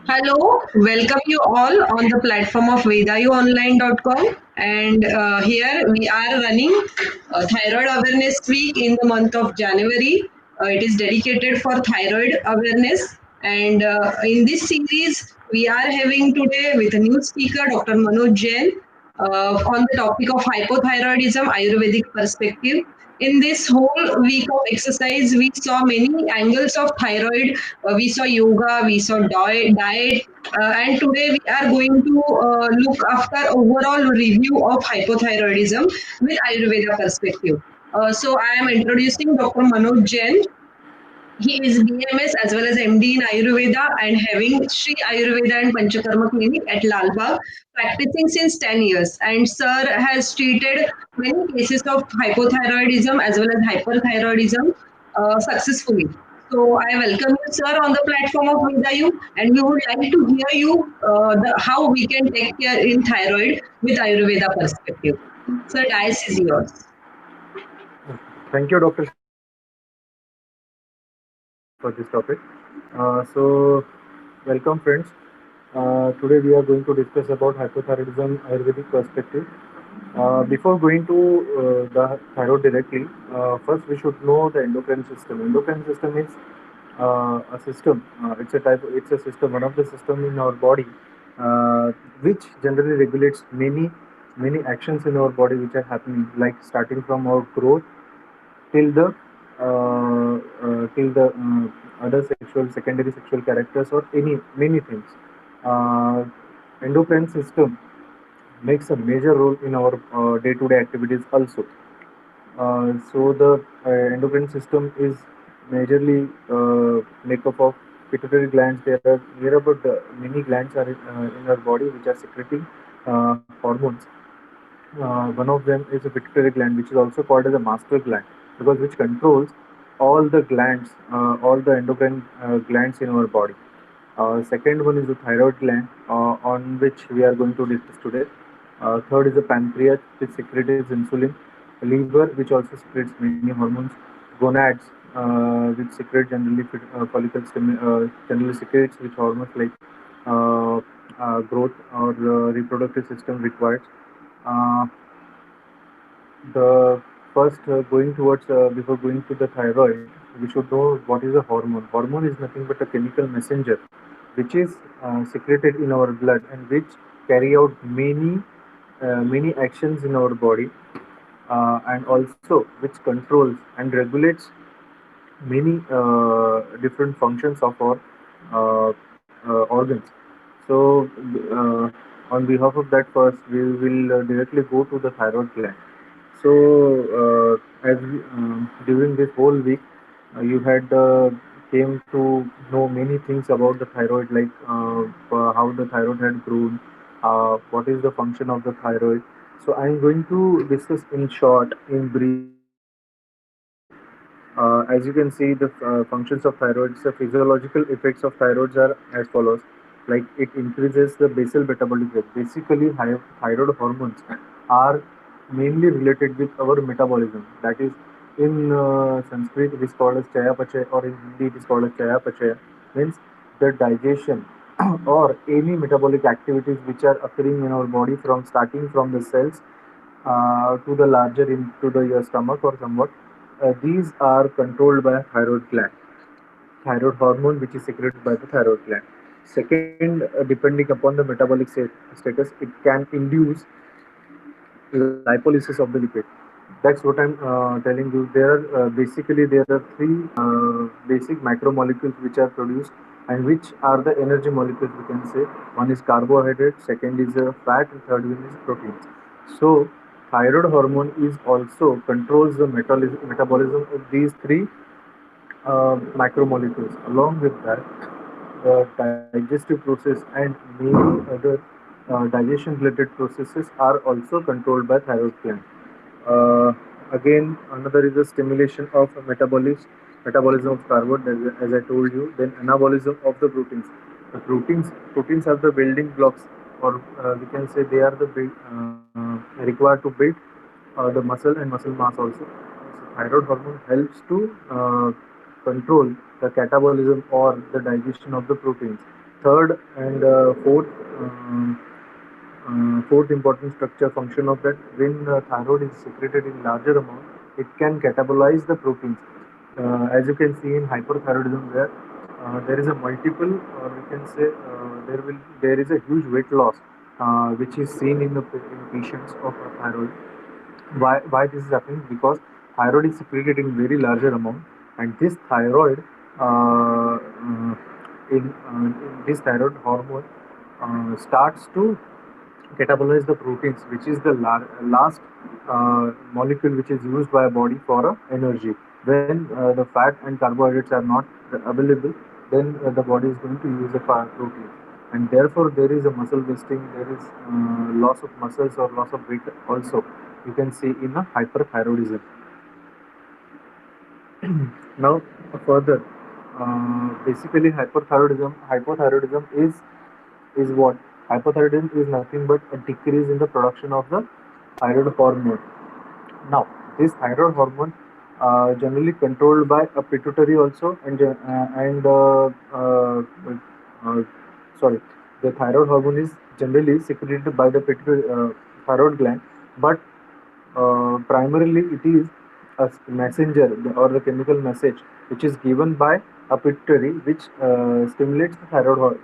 Hello, welcome you all on the platform of vedayuonline.com. And here we are running Thyroid Awareness Week in the month of January. It is dedicated for thyroid awareness. And in this series, we are having today with a new speaker, Dr. Manoj Jain, on the topic of hypothyroidism, Ayurvedic perspective. In this whole week of exercise, we saw many angles of thyroid. We saw yoga, we saw diet, and today we are going to look after overall review of hypothyroidism with Ayurveda perspective. So I am introducing Dr. Manoj Jain. He is BMS as well as MD in Ayurveda and having Sri Ayurveda and Panchakarma Clinic at Lalbagh, practicing since 10 years. And Sir has treated many cases of hypothyroidism as well as hyperthyroidism successfully. So I welcome you, sir, on the platform of Vedayu, and we would like to hear you how we can take care in thyroid with Ayurveda perspective. Sir, dice is yours. Thank you, Dr. Shah, for this topic. So, welcome, friends. Today we are going to discuss about hypothyroidism Ayurvedic perspective. Before going to the thyroid directly, first we should know the endocrine system. Endocrine system is a system. It's a type. It's a system. One of the system in our body, which generally regulates many actions in our body which are happening, like starting from our growth till the other sexual secondary sexual characters or any many things. uh, Endocrine system makes a major role in our day-to-day activities also. So the endocrine system is majorly make up of pituitary glands. There are near about many glands are in our body which are secreting hormones. One of them is a pituitary gland, which is also called as a master gland, because which controls all the glands, all the endocrine glands in our body. Second one is the thyroid gland, on which we are going to discuss today. Third is the pancreas, which secretes insulin. Liver, which also secretes many hormones. Gonads, which secrete generally generally secretes which hormones like uh, growth or reproductive system requires. Uh, the first going towards Before going to the thyroid, we should know what is a hormone. Hormone is nothing but a chemical messenger which is secreted in our blood and which carry out many actions in our body, and also which controls and regulates many different functions of our organs. So, on behalf of that, first we will directly go to the thyroid gland. So, during this whole week, you had came to know many things about the thyroid, like how the thyroid had grown, what is the function of the thyroid. So, I am going to discuss in short, in brief. As you can see, the functions of thyroids, the physiological effects of thyroids are as follows. Like it increases the basal metabolic rate. Basically, thyroid hormones are mainly related with our metabolism. That is, in Sanskrit it is called as chayapachaya, or in Hindi it is called as chayapachaya. Means the digestion or any metabolic activities which are occurring in our body from starting from the cells to the larger into the your stomach or somewhat. These are controlled by thyroid gland, thyroid hormone which is secreted by the thyroid gland. Second, depending upon the metabolic status, it can induce lipolysis of the lipid. That's what I'm telling you. There are three basic macromolecules which are produced and which are the energy molecules. We can say one is carbohydrate, second is fat, and third one is proteins. So thyroid hormone is also controls the metabolism of these three macromolecules. Along with that, the digestive process and many other digestion related processes are also controlled by thyroid gland. Uh, Again, another is the stimulation of metabolism of carbon, as I told you. Then anabolism of the proteins. The proteins are the building blocks, or we can say they are the required to build the muscle and muscle mass also. So thyroid hormone helps to control the catabolism or the digestion of the proteins. Third and fourth important structure function of that, when thyroid is secreted in larger amount, it can catabolize the proteins. As you can see in hyperthyroidism, where there is a multiple, or we can say there is a huge weight loss, which is seen in patients of thyroid. Why this is happening? Because thyroid is secreted in very larger amount, and this thyroid in this thyroid hormone starts to catabolize the proteins, which is the last molecule which is used by a body for energy. When the fat and carbohydrates are not available, then the body is going to use the protein, and therefore there is a muscle wasting, there is loss of muscles or loss of weight also. You can see in a hyperthyroidism. Now, further, basically hypothyroidism is what? Hypothyroidism is nothing but a decrease in the production of the thyroid hormone. Now, this thyroid hormone generally controlled by a pituitary also, uh, sorry, the thyroid hormone is generally secreted by the pituitary thyroid gland, but primarily it is a messenger or the chemical message which is given by a pituitary, which stimulates the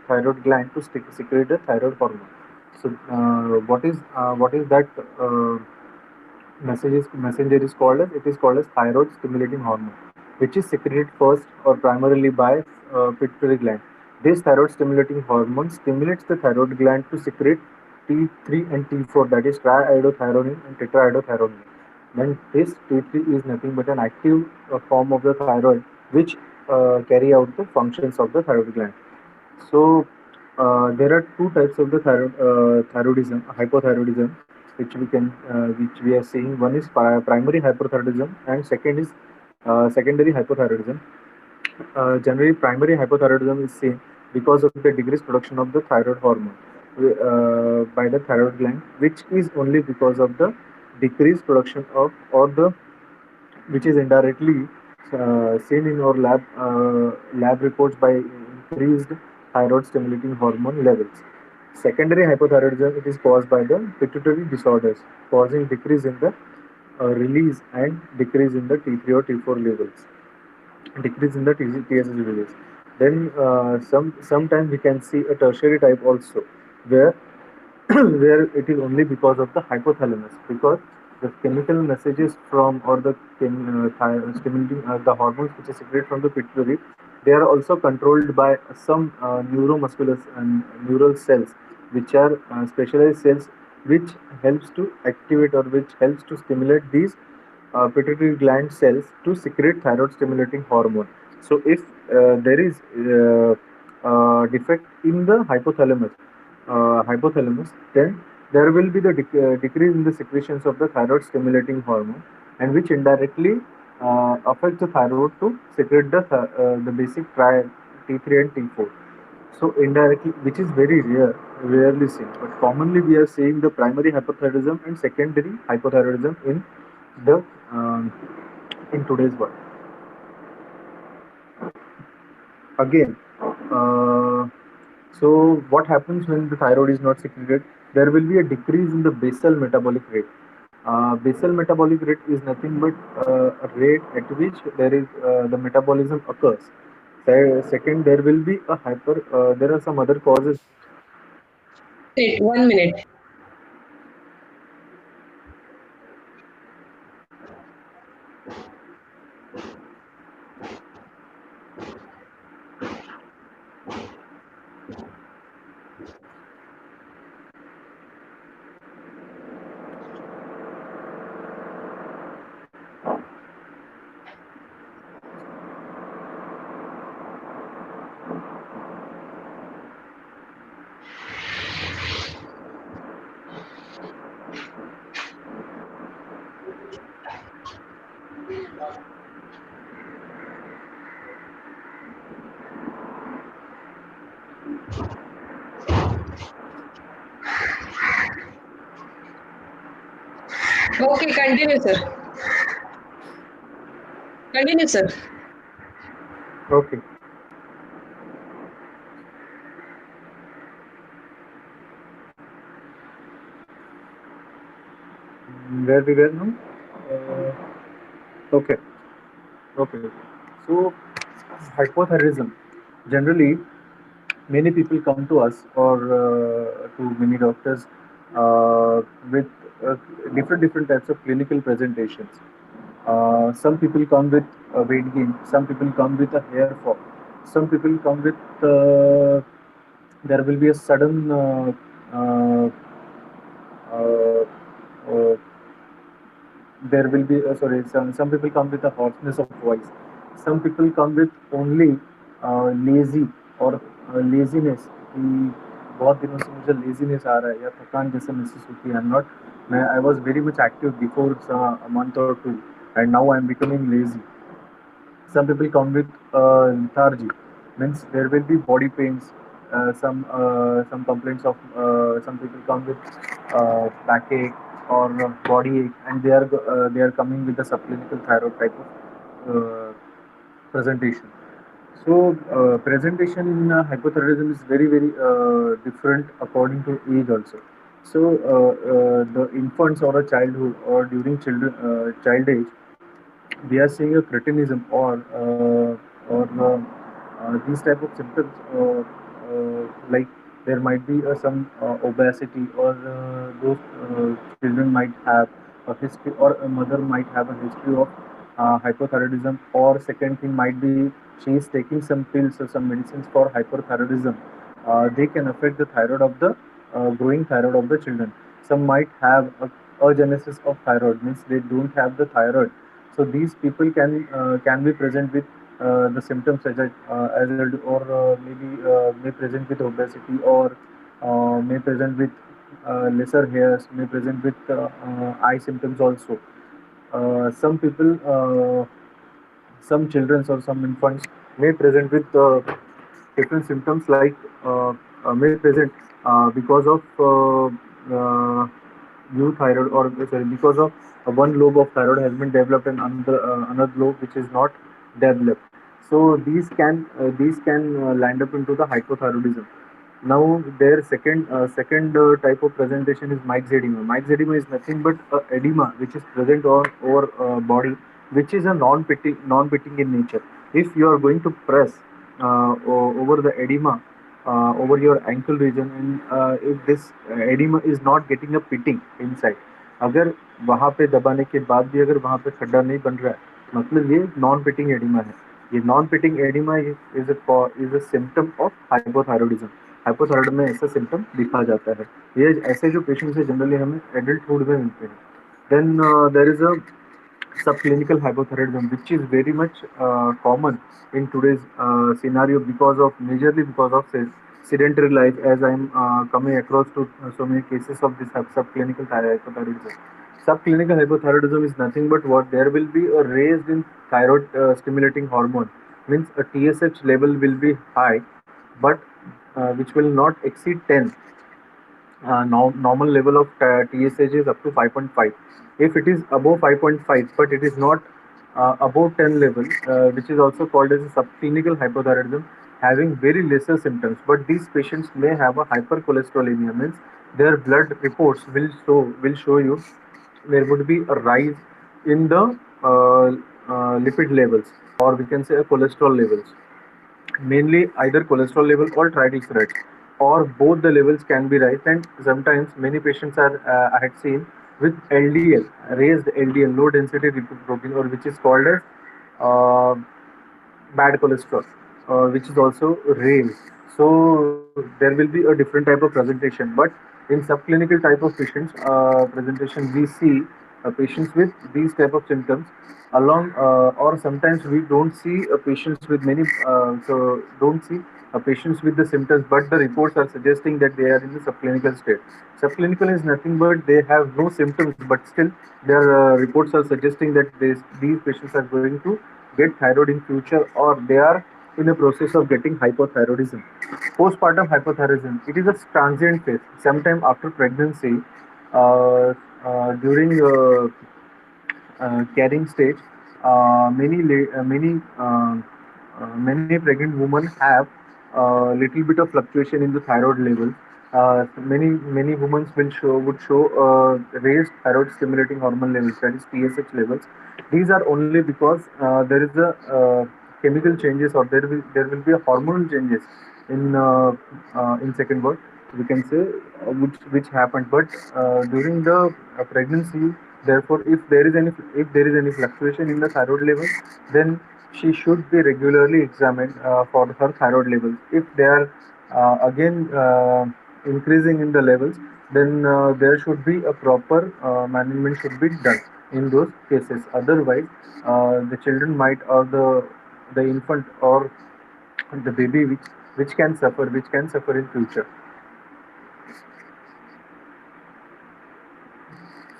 thyroid gland to secrete the thyroid hormone. So what is that messenger is called as? It is called as thyroid stimulating hormone, which is secreted first or primarily by pituitary gland. This thyroid stimulating hormone stimulates the thyroid gland to secrete T3 and T4, that is triiodothyronine and tetraiodothyronine. Then this T3 is nothing but an active form of the thyroid, which carry out the functions of the thyroid gland. So there are two types of the thyroidism, hypothyroidism, which we are seeing. One is primary hypothyroidism, and second is secondary hypothyroidism. Generally, primary hypothyroidism is seen because of the decreased production of the thyroid hormone by the thyroid gland, which is only because of the decreased production of, or the which is indirectly seen in our lab reports by increased thyroid stimulating hormone levels. Secondary hypothyroidism, it is caused by the pituitary disorders, causing decrease in the release and decrease in the T3 or T4 levels, decrease in the TSH release. Then sometimes we can see a tertiary type also, where where it is only because of the hypothalamus, because the chemical messages from, or the stimulating the hormones which is secreted from the pituitary, they are also controlled by some neuromuscular and neural cells, which are specialized cells which helps to activate or which helps to stimulate these pituitary gland cells to secrete thyroid stimulating hormone. So if there is defect in the hypothalamus, then there will be the decrease in the secretions of the thyroid stimulating hormone, and which indirectly affects the thyroid to secrete the basic T3 and T4. So indirectly, which is very rarely seen, but commonly we are seeing the primary hypothyroidism and secondary hypothyroidism the um, in today's world. Again, uh, so what happens when the thyroid is not secreted? There will be a decrease in the basal metabolic rate. Basal metabolic rate is nothing but a rate at which the metabolism occurs. Second, there will be a there are some other causes. Wait, 1 minute. Okay, continue, sir. Continue, sir. Okay. where we were now? Okay. Okay. So hypothyroidism. Generally, many people come to us or to many doctors with uh, different types of clinical presentations. Some people come with weight gain. Some people come with a hair fall. Some people come with there will be a sudden uh, uh, uh, there will be some people come with a hoarseness of voice. Some people come with only lazy or laziness कि बहुत दिनों से मुझे laziness आ रहा है या थकान जैसे महसूस होती है. मैं I was very much active before a month or two and now I am becoming lazy. Some people come with lethargy, means there will be body pains, some complaints of some people come with backache or body ache, and they are coming with the subclinical thyroid type of presentation. So presentation in hypothyroidism is very different according to age also. So the infants or a childhood or during child age, we are seeing a cretinism or these type of symptoms like there might be some obesity or those children might have a history or a mother might have a history of hypothyroidism, or second thing might be she is taking some pills or some medicines for hyperthyroidism. They can affect the thyroid of the growing thyroid of the children. Some might have a agenesis of thyroid, means they don't have the thyroid. So these people can be present with the symptoms such as or maybe may present with obesity or may present with lesser hairs, may present with eye symptoms also. Some people, some children or some infants may present with different symptoms like may present because of new thyroid or sorry because of one lobe of thyroid has been developed and another lobe which is not developed. So these can land up into the hypothyroidism. Now their second type of presentation is Mike's edema. Mike's edema is nothing but edema which is present on our body, which is a non-pitting in nature. If you are going to press over the edema over your ankle region, and if this edema is not getting a pitting inside, अगर वहाँ पे दबाने के बाद भी अगर वहाँ पे खड्डा नहीं बन रहा है, मतलब ये नॉन पिटिंग एडिमा है. ये non pitting oedema is a symptom of hypothyroidism. Hypothyroid में ऐसा सिम्टम दिखा जाता है. ये ऐसे जो पेशेंट्स है जनरली हमें एडल्टहुड में मिलते हैं. Then there is a subclinical hypothyroidism, which is very much common in today's scenario because of majorly because of sedentary life. As I am coming across to so many cases of this subclinical hypothyroidism. Subclinical hypothyroidism is nothing but what there will be a raised in thyroid stimulating hormone, means a TSH level will be high, but which will not exceed 10. Normal level of TSH is up to 5.5. If it is above 5.5, but it is not above 10 level, which is also called as a subclinical hypothyroidism, having very lesser symptoms. But these patients may have a hypercholesterolemia, means their blood reports will show you there would be a rise in the lipid levels, or we can say a cholesterol levels, mainly either cholesterol level or triglycerides, or both the levels can be raised. And sometimes many patients are I had seen with LDL, raised LDL, low density lipoprotein, or which is called as uh, bad cholesterol, which is also raised. So there will be a different type of presentation. But in subclinical type of patients presentation, we see patients with these type of symptoms along, or sometimes we don't see patients with many, so don't see patients with the symptoms, but the reports are suggesting that they are in the subclinical state. Subclinical is nothing but they have no symptoms, but still their reports are suggesting that these patients are going to get thyroid in future, or they are in the process of getting hypothyroidism. Postpartum hypothyroidism, it is a transient phase. Sometime after pregnancy, during carrying stage, many pregnant women have a little bit of fluctuation in the thyroid level, Many women would show raised thyroid stimulating hormone levels, that is TSH levels. These are only because there is a chemical changes, or there will be a hormonal changes in second word, we can say, which happened. But during the pregnancy, therefore, if there is any fluctuation in the thyroid level, then she should be regularly examined for her thyroid levels. If they are again increasing in the levels, then there should be a proper management should be done in those cases. Otherwise, the children might, or the infant or the baby, which can suffer in future.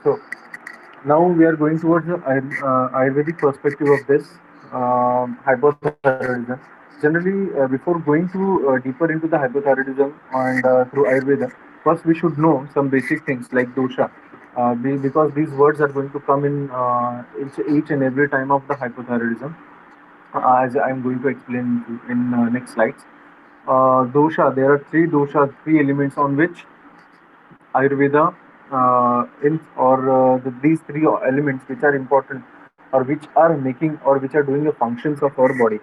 So now we are going towards the Ayurvedic perspective of this hypothyroidism. Generally, before going to deeper into the hypothyroidism and through Ayurveda, first we should know some basic things like dosha, because these words are going to come in each and every time of the hypothyroidism, as I'm going to explain in next slides. Dosha, there are three doshas, three elements on which Ayurveda these three elements which are important, or which are making, or which are doing the functions of our body.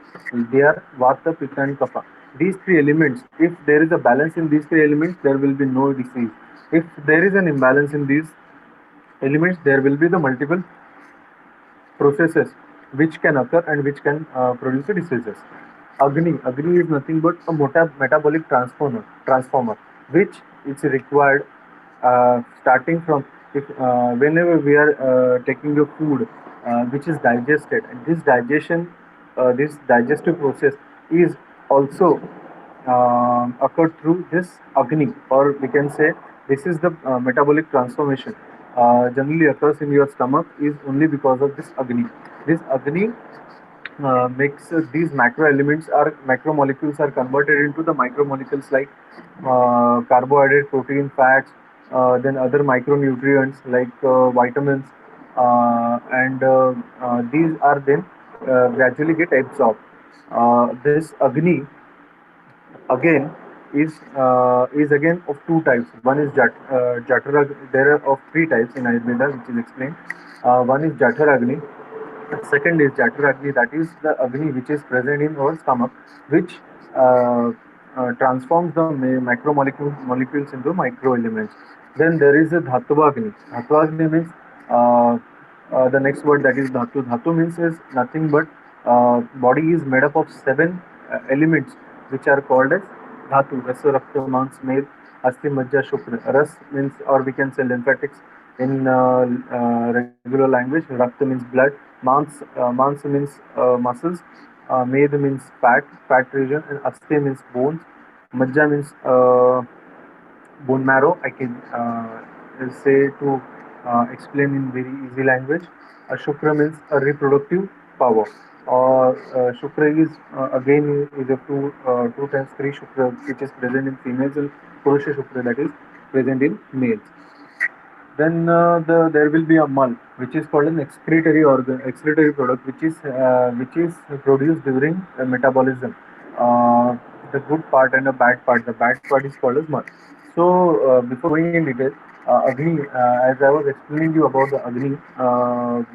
They are Vata, Pitta, and Kapha. These three elements, if there is a balance in these three elements, there will be no disease. If there is an imbalance in these elements, there will be the multiple processes which can occur and which can produce the diseases. Agni is nothing but a metabolic transformer, which is required starting from, whenever we are taking a food which is digested. And this digestive process is also occurred through this Agni, or we can say this is the metabolic transformation generally occurs in your stomach is only because of this Agni. This Agni makes these macro elements, are macromolecules, are converted into the micromolecules like carbohydrate, protein, fats, then other micronutrients like vitamins, and these are then gradually get absorbed. This Agni again is again of two types. One is Jatara. There are of three types in Ayurveda, which is explained. One is Jataragni. Second is Jataragni, that is the Agni which is present in our stomach, which transforms the molecules into micro elements. Then there is a Dhatuvagni. Dhatuvagni means the next word, that is Dhatu. Dhatu means is nothing but body is made up of seven elements which are called as Dhatu. Rasa, Rakta, Mans, Med, Asti, Majja, Shukra. Ras means, or we can say lymphatics in regular language. Rakta means blood. Mans means muscles. Med means fat region, and Asti means bones. Majja means bone marrow. I can say to explain in very easy language. Shukra means a reproductive power. Or Shukra is again is a two times three Shukra, which is present in females, and Purusha Shukra, that is present in males. Then there will be a mal, which is called an excretory product, which is produced during metabolism. The good part and the bad part. The bad part is called as mal. So before going in detail, Agni, as I was explaining you about the Agni,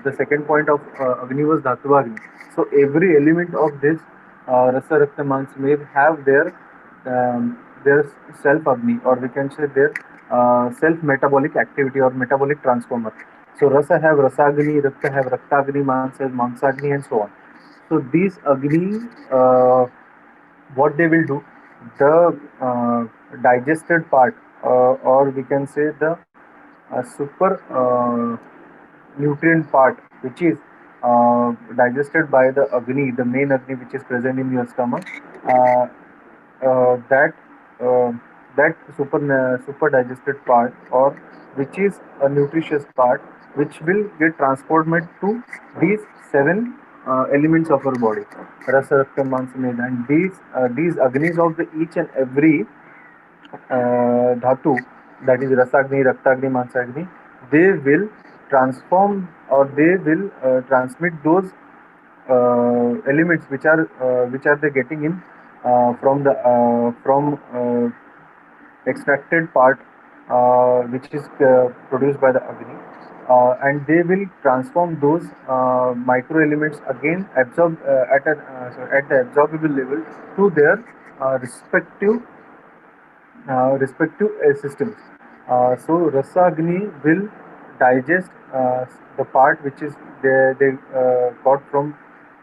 the second point of Agni was Dhatu Agni. So every element of this Rasa Rakta Mans may have their self Agni, or we can say their self metabolic activity or metabolic transformer. So Rasa have Rasagni, Rakta have Raktagni, Mans has Mansagni, and so on. So these Agni, what they will do, the digested part, or we can say the super nutrient part, which is digested by the Agni, the main Agni which is present in your stomach, uh, that uh, that super digested part, or which is a nutritious part, which will get transformed to these seven elements of our body, Rasa, Rakta, Mans, Med, and these Agnis of the each and every dhatu, that is Rasagni, Raktagni, Mansagni, they will transform, or they will transmit those elements which are they getting in from extracted part which is produced by the Agni, and they will transform those micro elements again absorb at the absorbable level to their respective systems. So Rasagni will digest the part which is they got from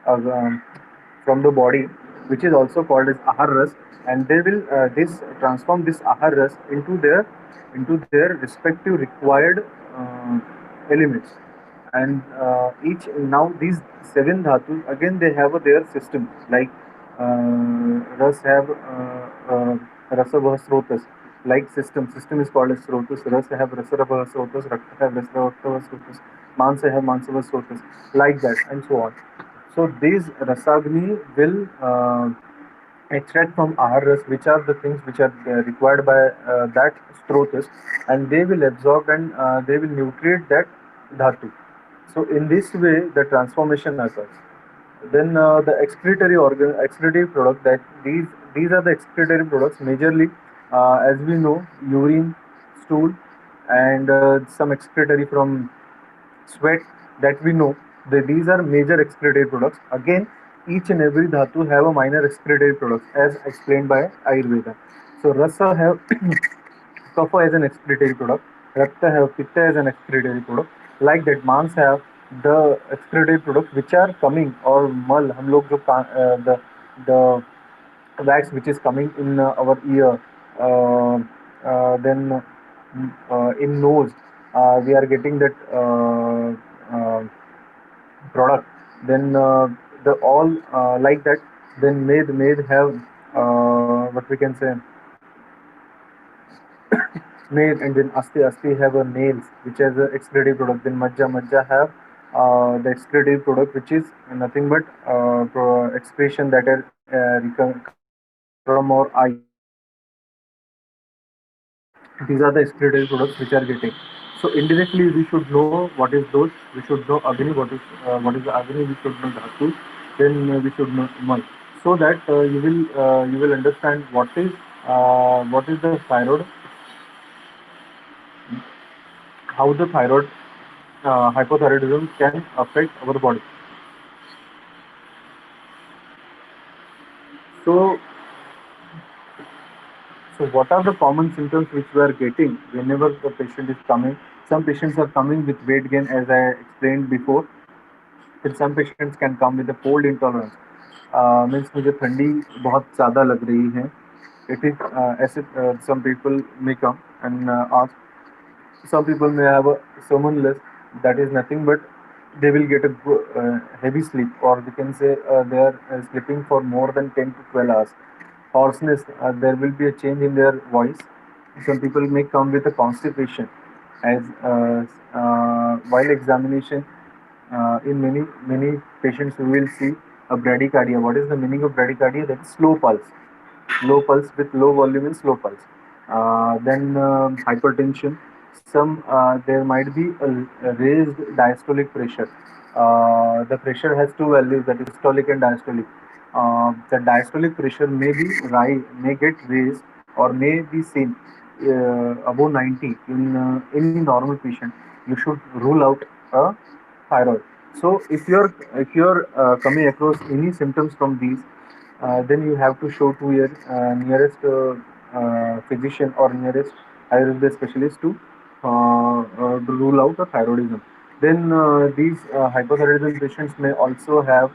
the body, which is also called as ahar ras, and they will this transform this ahar ras into their respective required elements. And each now these seven dhatus again they have their system, like ras have rasabha srotas, like system is called as srotas. Ras have rasarabha srotas, rakta have rasarabha srotas, mansa have mansava srotas, like that, and so on. So these rasagni will extract from ahar ras, which are the things which are required by that strotas, and they will absorb and they will nutrient that dhatu. So in this way, the transformation occurs. Then the excretory product, that these are the excretory products majorly, as we know, urine, stool, and some excretory from sweat, that we know. These are major excretory products. Again, each and every dhatu have a minor excretory products as explained by Ayurveda. So rasa have kapha as an excretory product, rakta have pitta as an excretory product. Like that, mans have the excretory products which are coming, or mal हम लोग जो the wax which is coming in our ear, then in nose, we are getting that product. Then the all like that. Then made have what we can say, made, and then asti have a nails which has a excretory product. Then majja have the excretory product which is nothing but excretion that are coming from our eye. These are the excretory products which are getting. So indirectly we should know what is those. We should know agni, what is the agni. We should know dhatu. Then we should know mal, so that you will understand what is the thyroid, how the thyroid hypothyroidism can affect our body. So so what are the common symptoms which we are getting whenever the patient is coming? Some patients are coming with weight gain, as I explained before. फिर some patients can come with a cold intolerance. Means मुझे ठंडी बहुत ज़्यादा लग रही है. It is ऐसे some people may come and ask. Some people may have a somnolence, that is nothing but they will get a heavy sleep, or we can say they are sleeping for more than 10 to 12 hours. Hoarseness, there will be a change in their voice. Some people may come with a constipation, as while examination, in many patients we will see a bradycardia. What is the meaning of bradycardia? That is slow pulse, with low volume and slow pulse. Then hypertension. Some there might be a raised diastolic pressure. The pressure has two values, that is systolic and diastolic. The diastolic pressure may get raised or may be seen above 90 in any normal patient. You should rule out a thyroid. So if you're coming across any symptoms from these, then you have to show to your nearest physician or nearest Ayurveda specialist to rule out a thyroidism. Then these hypothyroidism patients may also have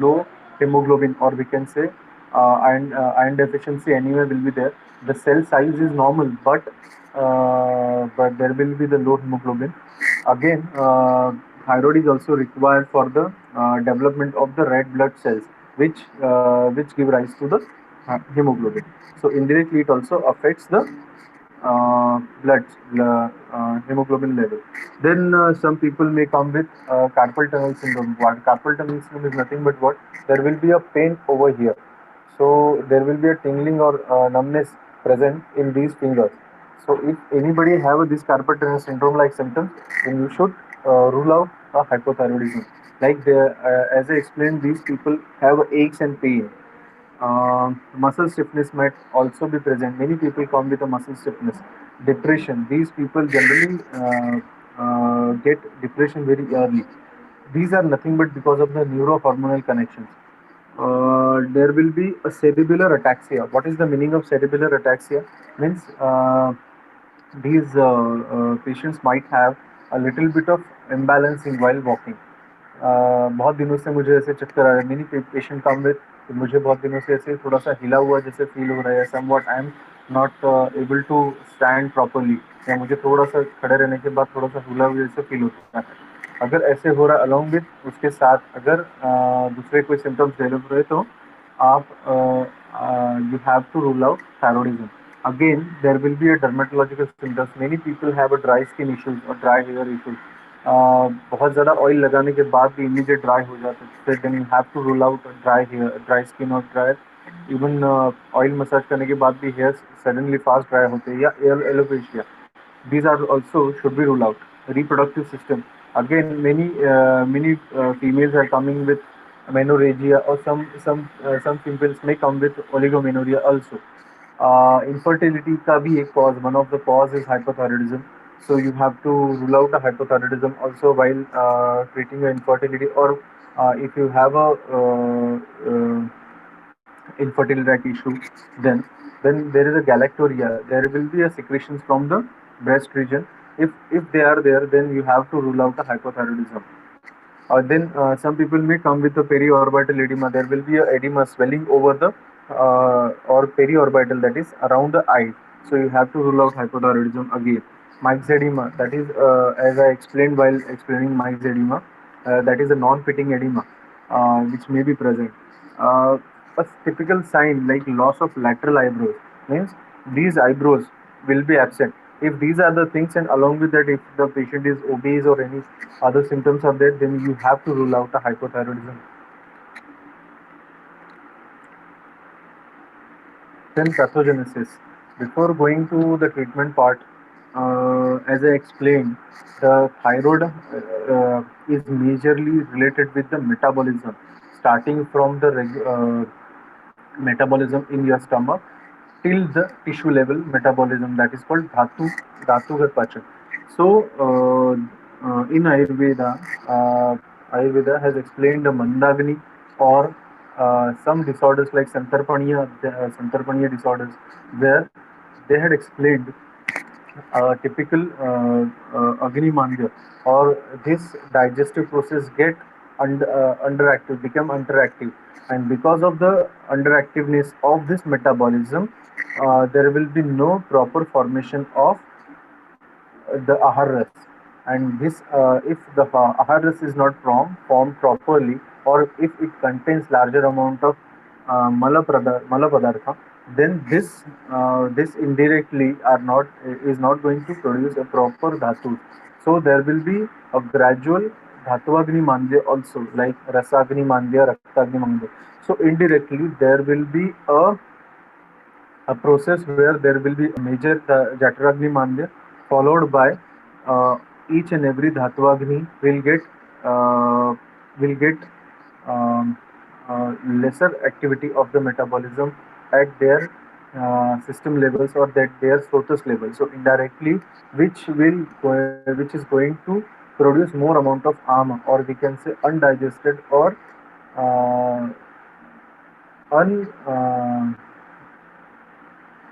low hemoglobin, or we can say iron deficiency anyway will be there. The cell size is normal, but there will be the low hemoglobin. Again, thyroid is also required for the development of the red blood cells, which give rise to the hemoglobin. So indirectly, it also affects the hemoglobin level. Then some people may come with carpal tunnel syndrome. What carpal tunnel syndrome is nothing but what? There will be a pain over here. So there will be a tingling or numbness present in these fingers. So if anybody have this carpal tunnel syndrome like symptoms, then you should rule out a hypothyroidism. Like as I explained, these people have aches and pain. Muscle stiffness might also be present. Many people come with a muscle stiffness. Depression. These people generally get depression very early. These are nothing but because of the neurohormonal connections. There will be a cerebellar ataxia. What is the meaning of cerebellar ataxia? Means these patients might have a little bit of imbalancing while walking. बहुत दिनों से मुझे ऐसे चक्कर आ रहे हैं. Many patient come with मुझे बहुत दिनों से ऐसे थोड़ा सा हिला हुआ जैसे फील हो रहा है. Somewhat I am not able to stand properly, या मुझे थोड़ा सा खड़े रहने के बाद थोड़ा सा हिला हुआ जैसे फील होता है. अगर ऐसे हो रहा है अलॉन्ग विद उसके साथ अगर दूसरे कोई सिम्टम्स डेवलप रहे तो आप you have to rule out thyroidism. Again, there will be a dermatological symptoms. Many people have a dry skin issues or dry hair issues. बहुत ज़्यादा ऑयल लगाने के बाद भी इमीडिएट ड्राई हो जाते हैं. फिर then you have to rule out dry hair, dry skin और ड्राई इवन ऑयल मसाज करने के बाद भी हेयर सडनली फास्ट ड्राई होते हैं, या alopecia. These are also should be ruled out. Reproductive system. Again, many females are coming with menorrhagia, or some females may come with oligomenorrhea also. Infertility का भी एक cause, one of the cause is hypothyroidism. So you have to rule out a hypothyroidism also while treating your infertility, or if you have a infertility issue, then there is a galactorrhea. There will be a secretions from the breast region. If they are there, then you have to rule out the hypothyroidism. Then some people may come with a periorbital edema. There will be a edema swelling over the or periorbital, that is around the eye. So you have to rule out hypothyroidism again. Myxedema, that is as I explained while explaining myxedema, that is a non-fitting edema which may be present. A typical sign like loss of lateral eyebrows means these eyebrows will be absent. If these are the things, and along with that, if the patient is obese or any other symptoms are there, then you have to rule out a hypothyroidism. Then pathogenesis. Before going to the treatment part, as I explained, the thyroid is majorly related with the metabolism, starting from the metabolism in your stomach till the tissue level metabolism, that is called dhatugat pachan. So in Ayurveda has explained the mandagni, or some disorders like Santarpaniya disorders, where they had explained typical Agni Mandya, or this digestive process get underactive, become underactive, and because of the underactiveness of this metabolism, there will be no proper formation of the aharas. And this if the aharas is not formed properly, or if it contains larger amount of mala padartha, then this indirectly are not is not going to produce a proper dhatu. So there will be a gradual dhatuvagni mandya also, like rasagni mandya, raktagni mandya. So indirectly there will be a process where there will be a major Jataragni Mandya, followed by each and every Dhatuvagni will get um, lesser activity of the metabolism at their system levels, or that their Srotas level. So indirectly, which is going to produce more amount of ama, or we can say undigested, or uh, un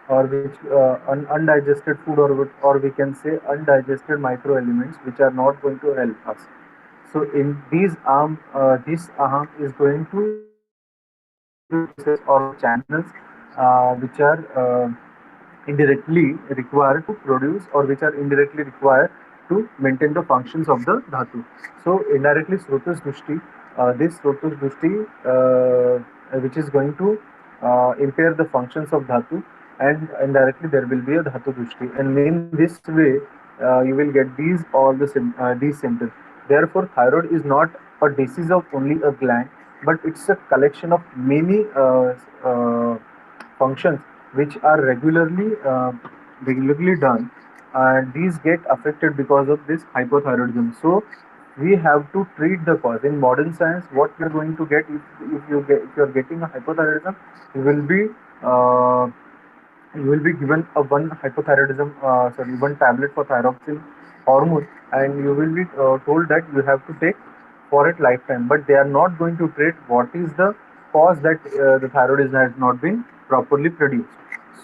or which undigested food, or we can say undigested micro elements which are not going to help us. So in these this arm is going to process or channels which are indirectly required to produce, or which are indirectly required to maintain the functions of the dhatu. So indirectly Srotas Dushti, this Srotas Dushti which is going to impair the functions of dhatu, and indirectly there will be a dhatu Dushti, and in this way you will get these symptoms. Therefore, thyroid is not a disease of only a gland, but it's a collection of many functions which are regularly done, and these get affected because of this hypothyroidism. So we have to treat the cause. In modern science, what you're going to get, if you're getting a hypothyroidism, you will be uh, you will be given a one hypothyroidism, one tablet for thyroxine hormone, and you will be told that you have to take for it lifetime. But they are not going to treat what is the cause that the thyroid has not been properly produced.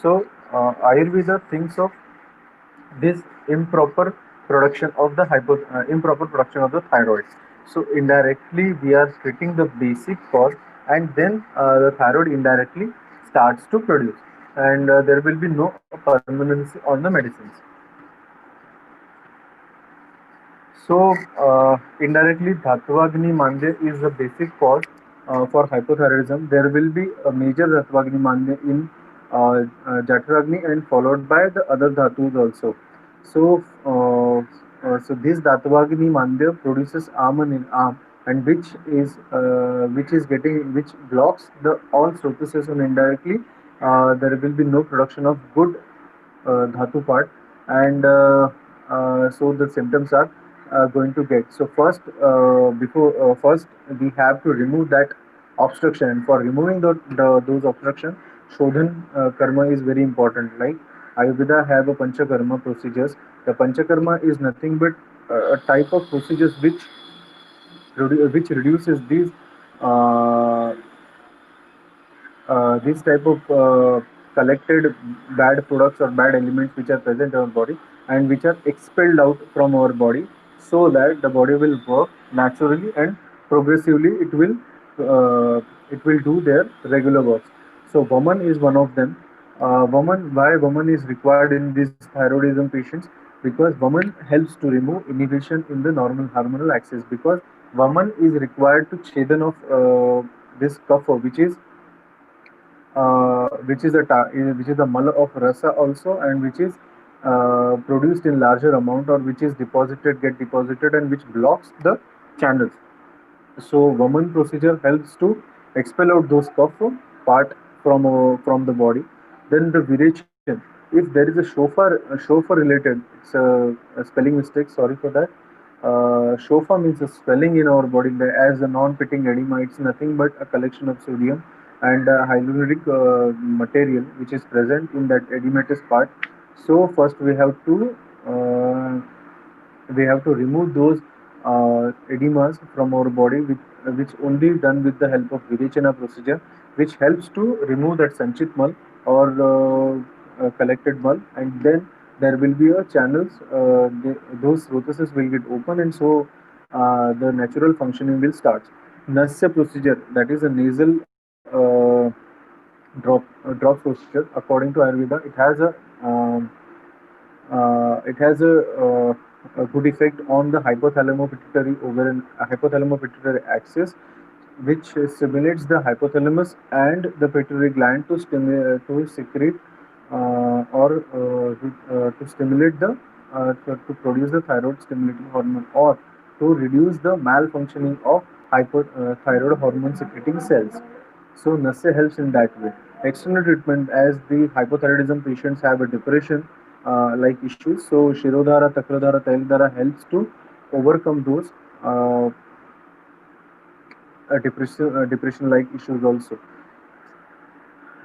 So Ayurveda thinks of this improper production of the thyroid. So indirectly we are treating the basic cause, and then the thyroid indirectly starts to produce, and there will be no permanency on the medicines. So indirectly Dhattvagni Mande is the basic cause for hypothyroidism. There will be a major Dhattvagni Mande in Jatragni, and followed by the other dhatus also. So so this Dhattvagni Mande produces Aman in arm, and which blocks the all surfaces, and indirectly there will be no production of good dhatu part, and so the symptoms are going to get. So first we have to remove that obstruction, and for removing those obstruction, shodhan karma is very important. Like Ayurveda have a panchakarma procedures. The panchakarma is nothing but a type of procedures which reduces these uh, this type of collected bad products or bad elements which are present in our body, and which are expelled out from our body, so that the body will work naturally, and progressively it will do their regular works. So woman is one of them. Why woman is required in these thyroidism patients? Because woman helps to remove inhibition in the normal hormonal axis, because woman is required to chedan of this kapha, which is the mala of rasa also, and which is produced in larger amount, or which is get deposited, and which blocks the channels. So Vaman procedure helps to expel out those cough part from the body. Then the virechan. If there is a shofar related, it's a spelling mistake. Sorry for that. Shofa means a swelling in our body as a non-pitting edema. It's nothing but a collection of sodium and hyaluronic material which is present in that edematous part. So first uh, we have to remove those edemas from our body, which only done with the help of Virechana procedure, which helps to remove that Sanchit mal, or collected mal, and then there will be a channels, those rotuses will get open, and so the natural functioning will start. Nasya procedure, that is a nasal drop procedure. According to Ayurveda, it has a good effect on the hypothalamo-pituitary axis, which stimulates the hypothalamus and the pituitary gland to secrete to stimulate to produce the thyroid stimulating hormone, or to reduce the malfunctioning of thyroid hormone secreting cells. So Nasya helps in that way. External treatment, as the hypothyroidism patients have a depression like issues, so Shirodhara, Takradhara, Tailadhara helps to overcome those uh, depression like issues also.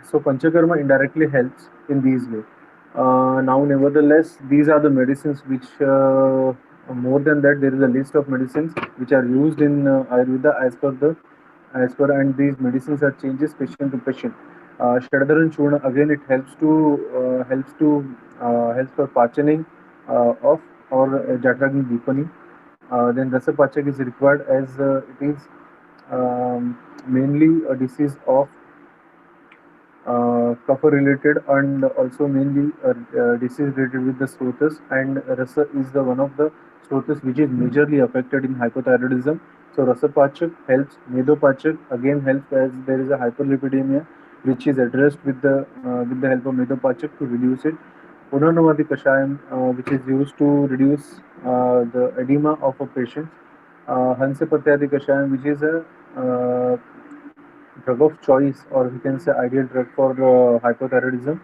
So Panchakarma indirectly helps in these ways. Now, nevertheless, these are the medicines which, more than that, there is a list of medicines which are used in Ayurveda as per, and these medicines are changes patient to patient. Shadadharan Churna, again, it helps for pachaning of or Jatragni Deepani. Then Rasapachak is required, as it is mainly a disease of copper related, and also mainly disease related with the srotas, and rasa is the one of the srotas which is majorly affected in hypothyroidism. So rasapachak helps. Medopachak again helps, as there is a hyperlipidemia which is addressed with the help of medopachak to reduce it. Punarnavadi kashayam, which is used to reduce the edema of a patient. Hansapatyadi kashayam, which is a drug of choice, or we can say ideal drug for hypothyroidism.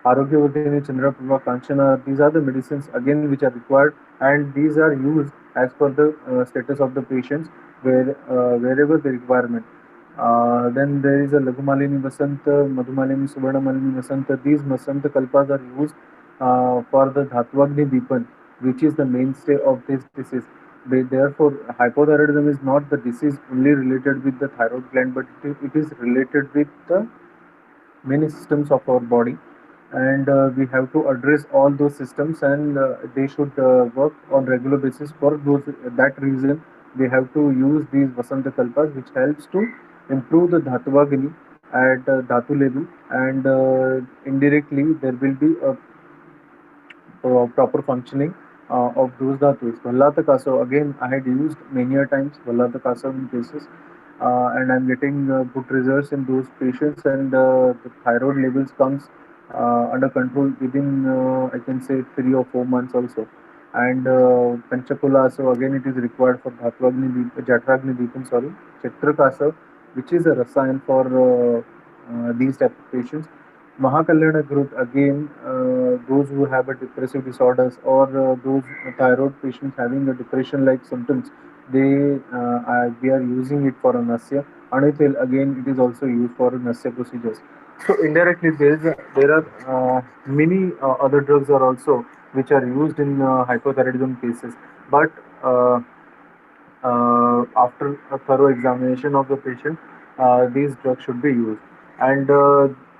Arogyavardhini, Chandraprabha, Kanchana, these are the medicines again which are required, and these are used as per the status of the patients, wherever the requirement. Then there is a Laghumalini Vasanta, Madhumalini Suvarnamalini Vasanta. These Vasanta Kalpas are used for the Dhatwagni Deepan, which is the mainstay of this disease. Therefore, hypothyroidism is not the disease only related with the thyroid gland, but it is related with the many systems of our body, and we have to address all those systems, and they should work on regular basis. For those that reason, we have to use these Vasanta Kalpas, which helps to improve the Dhatuvagini at Dhatu level, and indirectly there will be a proper functioning of those dhatus. Vallata Kasa, again, I had used many a times Vallata Kasa in cases, and I'm getting good results in those patients, and the thyroid levels comes under control within, I can say, 3 or 4 months also. And Panchakula, so again, it is required for Jatragni Deepan, sorry, Chitrakasa, which is a rasayan for these type of patients. Mahakalyana group, again, those who have a depressive disorders, or those thyroid patients having a depression-like symptoms, we are using it for a nasya. Anitil, again, it is also used for nasya procedures. So indirectly, there are many other drugs are also which are used in hypothyroidism cases, but after a thorough examination of the patient, these drugs should be used. And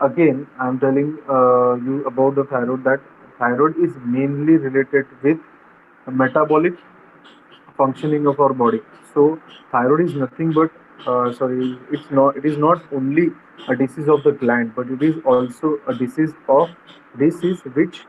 again, I'm telling you about the thyroid, that thyroid is mainly related with metabolic functioning of our body. So thyroid is nothing but sorry, it's not. It is not only a disease of the gland, but it is also a disease which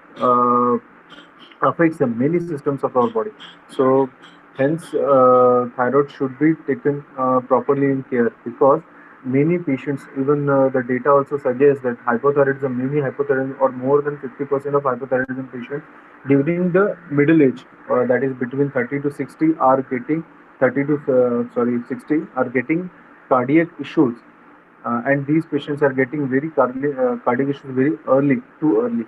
affects the many systems of our body. So hence, thyroid should be taken properly in care, because many patients, even the data also suggests that hypothyroidism, many hypothyroidism, or more than 50% of hypothyroidism patients during the middle age, that is between 30 to 60, are getting 30 to 60 are getting cardiac issues, and these patients are getting very cardiac issues very early, too early,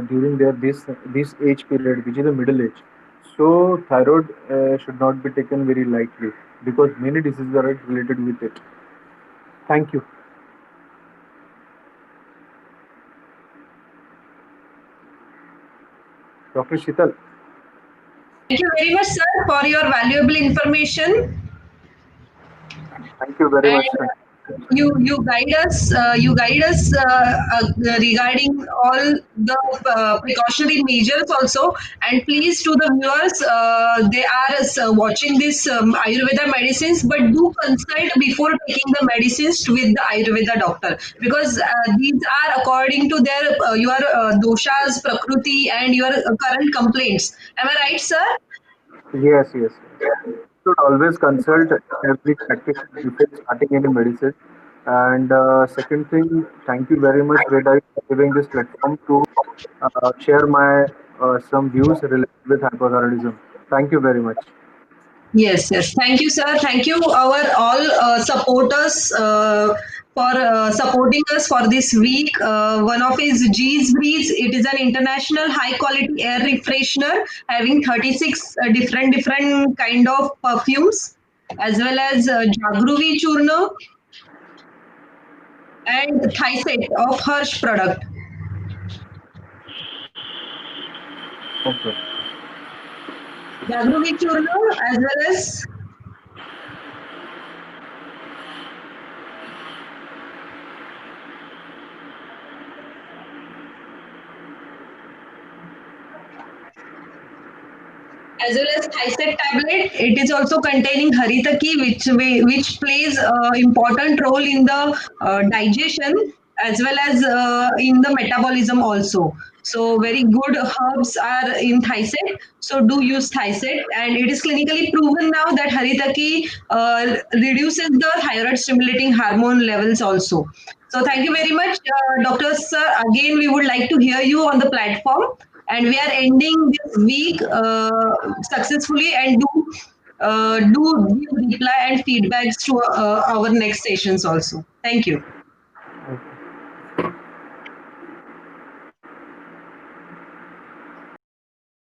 during their this age period, which is the middle age. So thyroid should not be taken very lightly, because many diseases are related with it. Thank you. Dr. Shital. Thank you very much, sir, for your valuable information. Thank you very much. And you guide us regarding all the precautionary measures also. And please, to the viewers, they are watching this Ayurveda medicines, but do consult before taking the medicines with the Ayurveda doctor, because these are according to their your doshas, prakruti, and your current complaints. Am I right, sir? Yes, yes, yes. Should always consult every practitioner before starting any medicine. And second thing, thank you very much, Veda, for giving this platform to share my some views related with hypothyroidism. Thank you very much. Yes, yes. Thank you, sir. Thank you, our all supporters, for supporting us for this week. One of is G's Breeze. It is an international high quality air refreshener having 36 different kind of perfumes, as well as Jagruvi Churna and Thyset of Hirsch product. Okay. Jagruvi Churna, as well as Thyset tablet. It is also containing haritaki, which plays important role in the digestion, as well as in the metabolism also. So very good herbs are in Thyset. So do use Thyset, and it is clinically proven now that haritaki reduces the thyroid stimulating hormone levels also. So thank you very much, Dr. Sir. Again, we would like to hear you on the platform, and we are ending this week successfully, and do give reply and feedbacks to our next sessions also. Thank you.